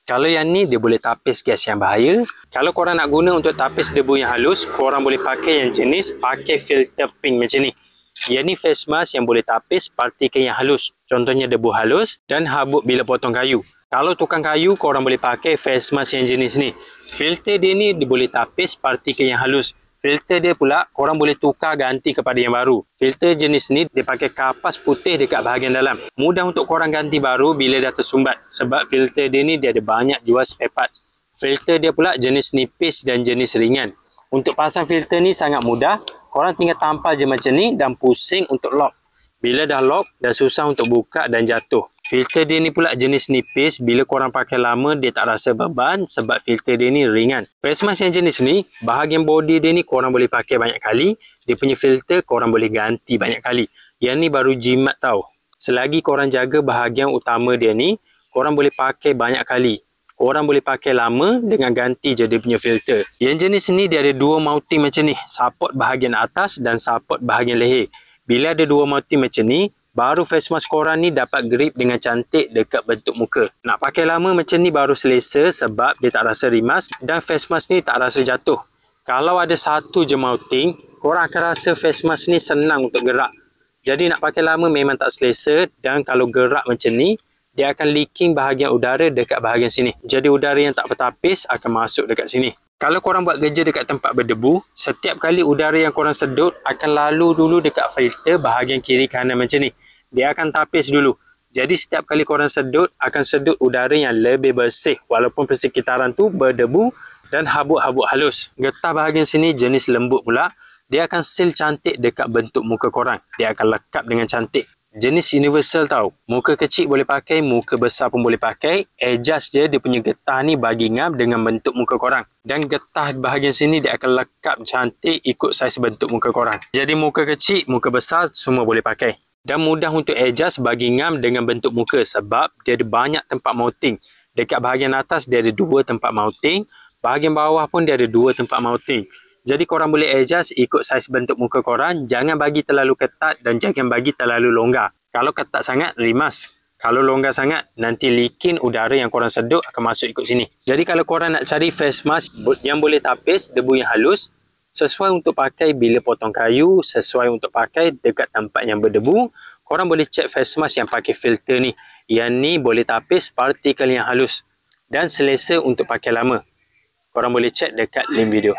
Kalau yang ni dia boleh tapis gas yang bahaya. Kalau korang nak guna untuk tapis debu yang halus, korang boleh pakai yang jenis pakai filter pink macam ni. Yang ni face mask yang boleh tapis partikel yang halus. Contohnya debu halus dan habuk bila potong kayu. Kalau tukang kayu, korang boleh pakai face mask yang jenis ni. Filter dia ni dia boleh tapis partikel yang halus. Filter dia pula korang boleh tukar ganti kepada yang baru. Filter jenis ni dia pakai kapas putih dekat bahagian dalam. Mudah untuk korang ganti baru bila dah tersumbat. Sebab filter dia ni dia ada banyak jual spare part. Filter dia pula jenis nipis dan jenis ringan. Untuk pasang filter ni sangat mudah. Korang tinggal tampal je macam ni dan pusing untuk lock. Bila dah lock, dah susah untuk buka dan jatuh. Filter dia ni pula jenis nipis. Bila korang pakai lama, dia tak rasa beban sebab filter dia ni ringan. Face mask yang jenis ni, bahagian body dia ni korang boleh pakai banyak kali. Dia punya filter korang boleh ganti banyak kali. Yang ni baru jimat tau. Selagi korang jaga bahagian utama dia ni, korang boleh pakai banyak kali. Korang boleh pakai lama dengan ganti je dia punya filter. Yang jenis ni dia ada dua mounting macam ni. Support bahagian atas dan support bahagian leher. Bila ada dua mounting macam ni, baru face mask korang ni dapat grip dengan cantik dekat bentuk muka. Nak pakai lama macam ni baru selesa sebab dia tak rasa rimas dan face mask ni tak rasa jatuh. Kalau ada satu je mounting, korang akan rasa face mask ni senang untuk gerak. Jadi nak pakai lama memang tak selesa dan kalau gerak macam ni, dia akan leaking bahagian udara dekat bahagian sini. Jadi udara yang tak bertapis akan masuk dekat sini. Kalau korang buat kerja dekat tempat berdebu, setiap kali udara yang korang sedut akan lalu dulu dekat filter bahagian kiri kanan macam ni. Dia akan tapis dulu. Jadi setiap kali korang sedut, akan sedut udara yang lebih bersih walaupun persekitaran tu berdebu dan habuk-habuk halus. Getah bahagian sini jenis lembut pula. Dia akan seal cantik dekat bentuk muka korang. Dia akan lekat dengan cantik. Jenis universal tau. Muka kecil boleh pakai, muka besar pun boleh pakai. Adjust je dia punya getah ni bagi ngam dengan bentuk muka korang. Dan getah bahagian sini dia akan lekat cantik ikut saiz bentuk muka korang. Jadi muka kecil, muka besar semua boleh pakai. Dan mudah untuk adjust bagi ngam dengan bentuk muka sebab dia ada banyak tempat mounting. Dekat bahagian atas dia ada dua tempat mounting. Bahagian bawah pun dia ada dua tempat mounting. Jadi korang boleh adjust ikut saiz bentuk muka korang. Jangan bagi terlalu ketat dan jangan bagi terlalu longgar. Kalau ketat sangat, rimas. Kalau longgar sangat, nanti leaking udara yang korang sedut akan masuk ikut sini. Jadi kalau korang nak cari face mask yang boleh tapis debu yang halus, sesuai untuk pakai bila potong kayu, sesuai untuk pakai dekat tempat yang berdebu, korang boleh check face mask yang pakai filter ni. Yang ni boleh tapis partikel yang halus dan selesa untuk pakai lama. Korang boleh check dekat link video.